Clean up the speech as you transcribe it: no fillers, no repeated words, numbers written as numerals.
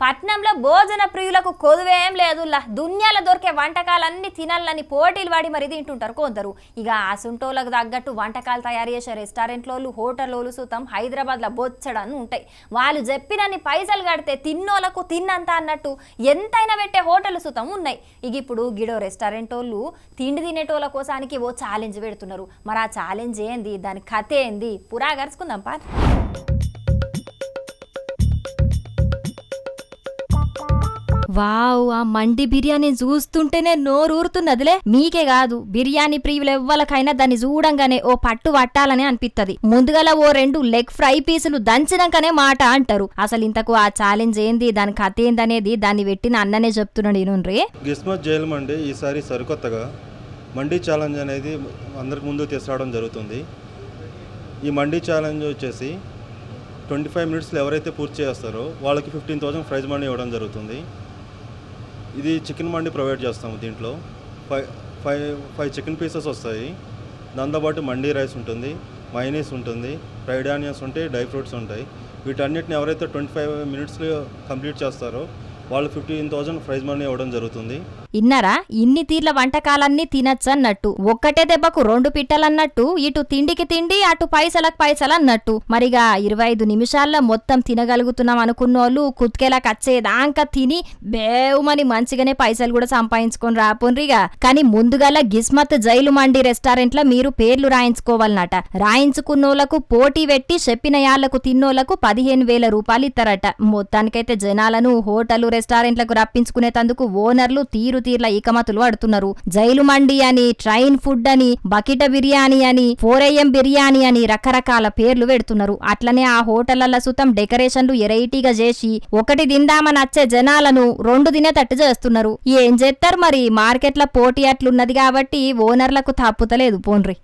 పట్నంలో భోజన ప్రియులకు కొదువేం లేదు. దునియాలో దొరికే వంటకాలన్నీ తినాలని పోటీలు వాడి మరి తింటుంటారు కొందరు. ఇక ఆ సుంటోలకు తగ్గట్టు వంటకాలు తయారు చేసే రెస్టారెంట్లోళ్ళు హోటల్లోళ్ళు సుతం హైదరాబాద్లో బొచ్చడని ఉంటాయి. వాళ్ళు చెప్పినన్ని పైసలు కడితే తిన్నోళ్ళకు తిన్నంత అన్నట్టు ఎంతైనా పెట్టే హోటల్ సుతం ఉన్నాయి. ఇక ఇప్పుడు గిడో రెస్టారెంట్ వాళ్ళు తిండి తినేటోళ్ళ కోసానికి ఓ ఛాలెంజ్ పెడుతున్నారు. మరి ఆ ఛాలెంజ్ ఏంది, దాని కథ ఏంది పురా గరుచుకుందాం పా. వావ్, ఆ మండి బిర్యానీ చూస్తుంటేనే నోరూరుతున్నదిలే. మీకే కాదు, బిర్యానీ ప్రియులు ఎవ్వలకైనా దాన్ని చూడంగానే ఓ పట్టు పట్టాలని అనిపిస్తుంది. ముందుగల ఓ 2 లెగ్ ఫ్రై పీసులు దంచినాకనే మాట అంటారు. అసలు ఇంతకు ఆ ఛాలెంజ్ ఏంది, దాని కథ ఏందనేది దాన్ని పెట్టిన అన్ననే చెప్తున్నాడు. ఈనుండ్రి గిస్మత్ జైలు మండి ఈసారి సరికొత్తగా మండీ ఛాలెంజ్ అనేది అందరికి ముందు తీసుకురావడం జరుగుతుంది. ఈ మండీ ఛాలెంజ్ వచ్చేసి 25 మినిట్స్లో ఎవరైతే పూర్తి చేస్తారో వాళ్ళకి 15,000 ప్రైజ్ మనీ ఇవ్వడం జరుగుతుంది. ఇది చికెన్ మండి ప్రొవైడ్ చేస్తాము. దీంట్లో ఫైవ్ చికెన్ పీసెస్ వస్తాయి. దాంతోపాటు మండీ రైస్ ఉంటుంది, మైనీస్ ఉంటుంది, ఫ్రైడ్ ఆనియన్స్ ఉంటాయి, డ్రై ఫ్రూట్స్ ఉంటాయి. వీటన్నిటిని ఎవరైతే 25 మినిట్స్లో కంప్లీట్ చేస్తారో వాళ్ళు 15,000 ప్రైజ్ మనీ ఇవ్వడం జరుగుతుంది. ఇన్నారా, ఇన్ని తీర్ల వంటకాలన్నీ తినచ్చు అన్నట్టు. ఒక్కటే దెబ్బకు 2 పిట్టలన్నట్టు. ఇటు తిండికి తిండి, అటు పైసలకు పైసలు అన్నట్టు. మరిగా 25 నిమిషాల్లో మొత్తం తినగలుగుతున్నాం అనుకున్నోళ్ళు కుత్కేలకు వచ్చేదాకా తిని బేవుమని మంచిగానే పైసలు కూడా సంపాదించుకొని రాపోన్రిగా. కానీ ముందుగల గిస్మత్ జైలు మండి రెస్టారెంట్ లో మీరు పేర్లు రాయించుకోవాలన్నట. రాయించుకున్నోళ్లకు పోటీ పెట్టి చెప్పిన యాళ్లకు తిన్నోళ్లకు 15,000 రూపాయలు ఇస్తారట. మొత్తానికైతే జనాలను హోటల్ రెస్టారెంట్లకు రప్పించుకునేందుకు ఓనర్లు తీర్ల ఇకమతులు పడుతున్నారు. జైలు మండి అని, ట్రైన్ ఫుడ్ అని, బకిట బిర్యానీ అని, 4AM బిర్యానీ అని రకరకాల పేర్లు పెడుతున్నారు. అట్లనే ఆ హోటళ్ల సుతం డెకరేషన్లు ఎరైటీగా చేసి ఒకటి తిందామని వచ్చే జనాలను 2 తినేటట్టు చేస్తున్నారు. ఏం చేస్తారు మరి, మార్కెట్ల పోటీ అట్లున్నది కాబట్టి ఓనర్లకు తప్పుతలేదు పోన్రి.